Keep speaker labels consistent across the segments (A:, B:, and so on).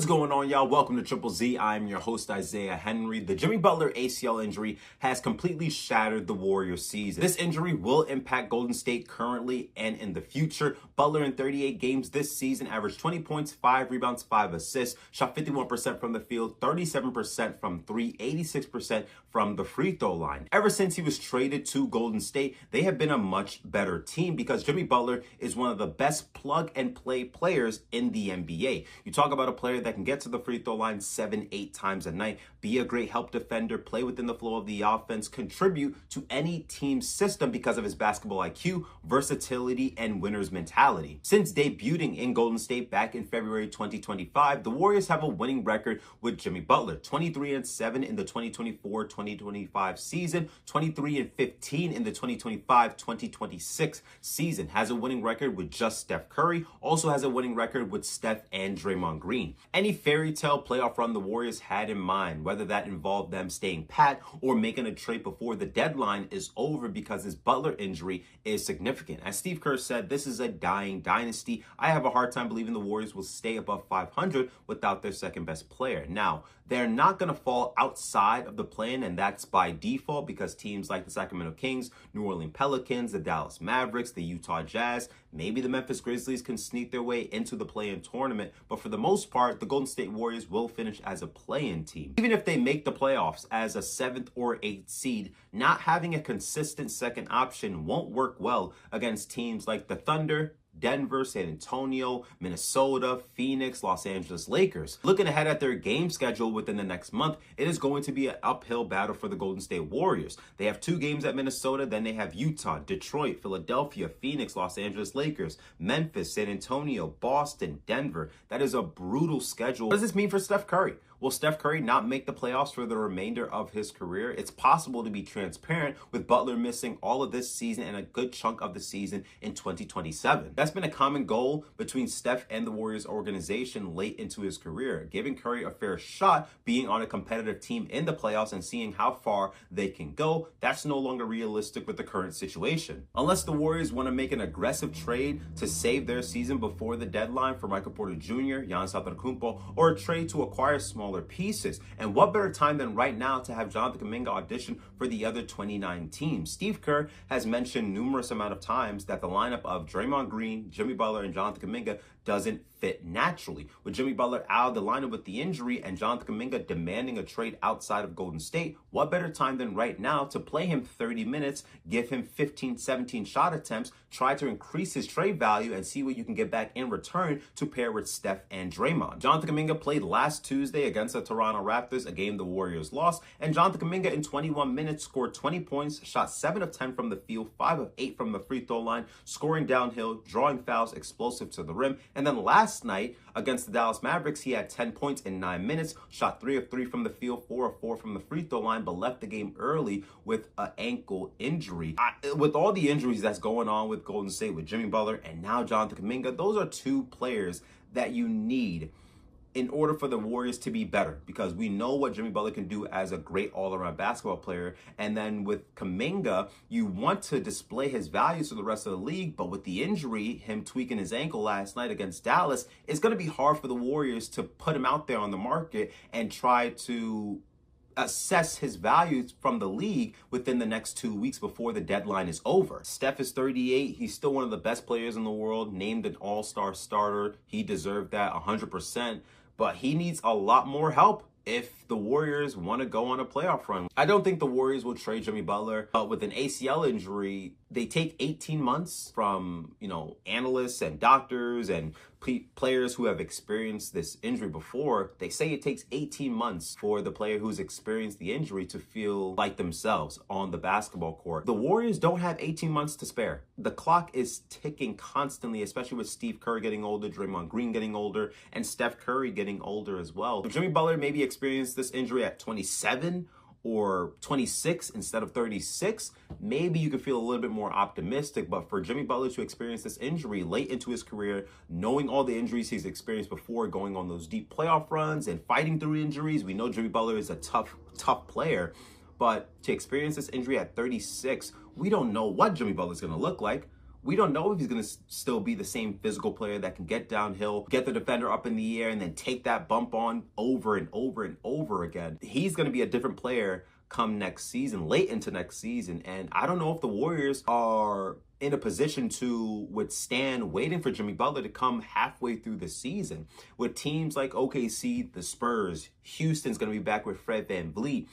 A: What's going on, y'all? Welcome to Triple Z. I'm your host, Isaiah Henry. The Jimmy Butler ACL injury has completely shattered the Warriors season. This injury will impact Golden State currently and in the future. Butler in 38 games this season averaged 20 points, 5 rebounds, 5 assists, shot 51% from the field, 37% from 3, 86% from the free throw line. Ever since he was traded to Golden State, they have been a much better team because Jimmy Butler is one of the best plug-and-play players in the NBA. You talk about a player that can get to the free throw line 7-8 times a night, be a great help defender, play within the flow of the offense, contribute to any team's system because of his basketball IQ, versatility, and winner's mentality. Since debuting in Golden State back in February 2025, the Warriors have a winning record with Jimmy Butler. 23-7 in the 2024-2025 season, 23-15 in the 2025-2026 season. Has a winning record with just Steph Curry, also has a winning record with Steph and Draymond Green. Any fairy tale playoff run the Warriors had in mind, whether that involved them staying pat or making a trade before the deadline, is over because his Butler injury is significant. As Steve Kerr said, this is a dying dynasty. I have a hard time believing the Warriors will stay above 500 without their second best player. Now, they're not going to fall outside of the play-in, and that's by default because teams like the Sacramento Kings, New Orleans Pelicans, the Dallas Mavericks, the Utah Jazz, maybe the Memphis Grizzlies can sneak their way into the play-in tournament, but for the most part, the Golden State Warriors will finish as a play-in team. Even if they make the playoffs as a 7th or 8th seed, not having a consistent second option won't work well against teams like the Thunder, Denver, San Antonio, Minnesota, Phoenix, Los Angeles Lakers. Looking ahead at their game schedule within the next month, it is going to be an uphill battle for the Golden State Warriors. They have 2 games at Minnesota, then they have Utah, Detroit, Philadelphia, Phoenix, Los Angeles Lakers, Memphis, San Antonio, Boston, Denver. That is a brutal schedule. What does this mean for Steph Curry? Will Steph Curry not make the playoffs for the remainder of his career? It's possible to be transparent with Butler missing all of this season and a good chunk of the season in 2027. That's been a common goal between Steph and the Warriors organization late into his career, giving Curry a fair shot being on a competitive team in the playoffs and seeing how far they can go. That's no longer realistic with the current situation. Unless the Warriors want to make an aggressive trade to save their season before the deadline for Michael Porter Jr., Giannis Antetokounmpo, or a trade to acquire smaller pieces. And what better time than right now to have Jonathan Kuminga audition for the other 29 teams? Steve Kerr has mentioned numerous amount of times that the lineup of Draymond Green, Jimmy Butler, and Jonathan Kuminga doesn't fit naturally. With Jimmy Butler out of the lineup with the injury and Jonathan Kuminga demanding a trade outside of Golden State, what better time than right now to play him 30 minutes, give him 15, 17 shot attempts, try to increase his trade value and see what you can get back in return to pair with Steph and Draymond. Jonathan Kuminga played last Tuesday against the Toronto Raptors, a game the Warriors lost, and Jonathan Kuminga in 21 minutes scored 20 points, shot 7 of 10 from the field, 5 of 8 from the free throw line, scoring downhill, drawing fouls, explosive to the rim. And then last night against the Dallas Mavericks, he had 10 points in 9 minutes, shot 3 of 3 from the field, 4 of 4 from the free throw line, but left the game early with an ankle injury. With all the injuries that's going on with Golden State, with Jimmy Butler and now Jonathan Kuminga, those are 2 players that you need in order for the Warriors to be better, because we know what Jimmy Butler can do as a great all-around basketball player. And then with Kuminga, you want to display his values to the rest of the league, but with the injury, him tweaking his ankle last night against Dallas, it's going to be hard for the Warriors to put him out there on the market and try to assess his values from the league within the next 2 weeks before the deadline is over. Steph is 38. He's still one of the best players in the world, named an all-star starter. He deserved that 100%, but he needs a lot more help if the Warriors want to go on a playoff run. I don't think the Warriors will trade Jimmy Butler, but with an ACL injury, they take 18 months from, analysts and doctors and players who have experienced this injury before. They say it takes 18 months for the player who's experienced the injury to feel like themselves on the basketball court. The Warriors don't have 18 months to spare. The clock is ticking constantly, especially with Steve Kerr getting older, Draymond Green getting older, and Steph Curry getting older as well. If Jimmy Butler maybe experienced this injury at 27 or 26 instead of 36, maybe you could feel a little bit more optimistic. But for Jimmy Butler to experience this injury late into his career, knowing all the injuries he's experienced before, going on those deep playoff runs and fighting through injuries, we know Jimmy Butler is a tough player. But to experience this injury at 36, we don't know what Jimmy Butler's going to look like. We don't know if he's going to still be the same physical player that can get downhill, get the defender up in the air, and then take that bump on over and over and over again. He's going to be a different player come next season, late into next season. And I don't know if the Warriors are in a position to withstand waiting for Jimmy Butler to come halfway through the season. With teams like OKC, the Spurs, Houston's going to be back with Fred VanVleet.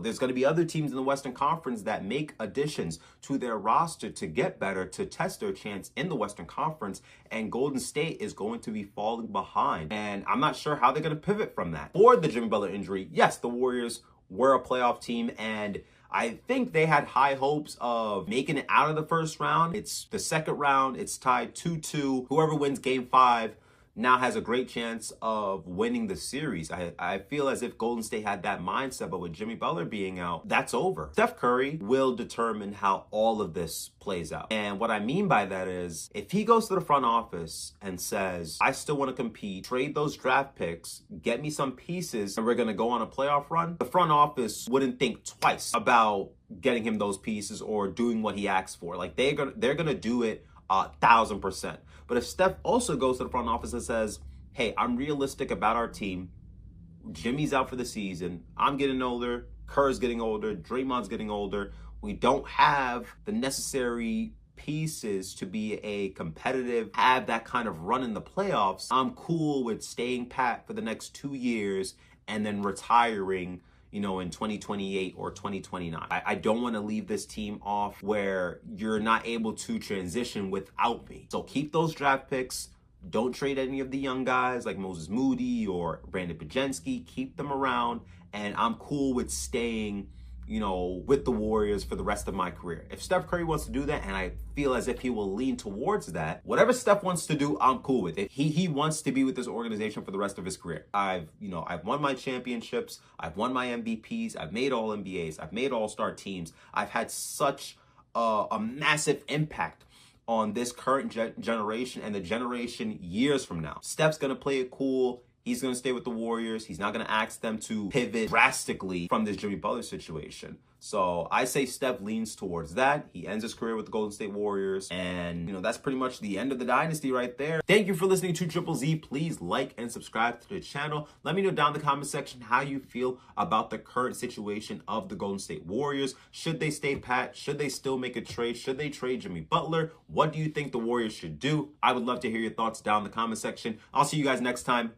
A: There's going to be other teams in the Western Conference that make additions to their roster to get better, to test their chance in the Western Conference. And Golden State is going to be falling behind. And I'm not sure how they're going to pivot from that. For the Jimmy Butler injury, yes, the Warriors were a playoff team, and I think they had high hopes of making it out of the first round. It's the second round. It's tied 2-2. Whoever wins game 5 now has a great chance of winning the series. I feel as if Golden State had that mindset, but with Jimmy Butler being out, that's over. Steph Curry will determine how all of this plays out. And what I mean by that is, if he goes to the front office and says, I still want to compete, trade those draft picks, get me some pieces, and we're going to go on a playoff run, the front office wouldn't think twice about getting him those pieces or doing what he asked for. Like, they're gonna do it 1,000%. But if Steph also goes to the front office and says, hey, I'm realistic about our team, Jimmy's out for the season, I'm getting older, Kerr's getting older, Draymond's getting older, we don't have the necessary pieces to be a competitive, have that kind of run in the playoffs, I'm cool with staying pat for the next 2 years and then retiring in 2028 or 2029. I don't want to leave this team off where you're not able to transition without me. So keep those draft picks. Don't trade any of the young guys like Moses Moody or Brandon Pajensky. Keep them around, and I'm cool with staying with the Warriors for the rest of my career. If Steph Curry wants to do that, and I feel as if he will lean towards that, whatever Steph wants to do, I'm cool with it. He wants to be with this organization for the rest of his career. I've won my championships, I've won my MVPs, I've made all NBAs, I've made all-star teams. I've had such a massive impact on this current generation and the generation years from now. Steph's gonna play it cool. He's going to stay with the Warriors. He's not going to ask them to pivot drastically from this Jimmy Butler situation. So I say Steph leans towards that. He ends his career with the Golden State Warriors. And, that's pretty much the end of the dynasty right there. Thank you for listening to Triple Z. Please like and subscribe to the channel. Let me know down in the comment section how you feel about the current situation of the Golden State Warriors. Should they stay pat? Should they still make a trade? Should they trade Jimmy Butler? What do you think the Warriors should do? I would love to hear your thoughts down in the comment section. I'll see you guys next time.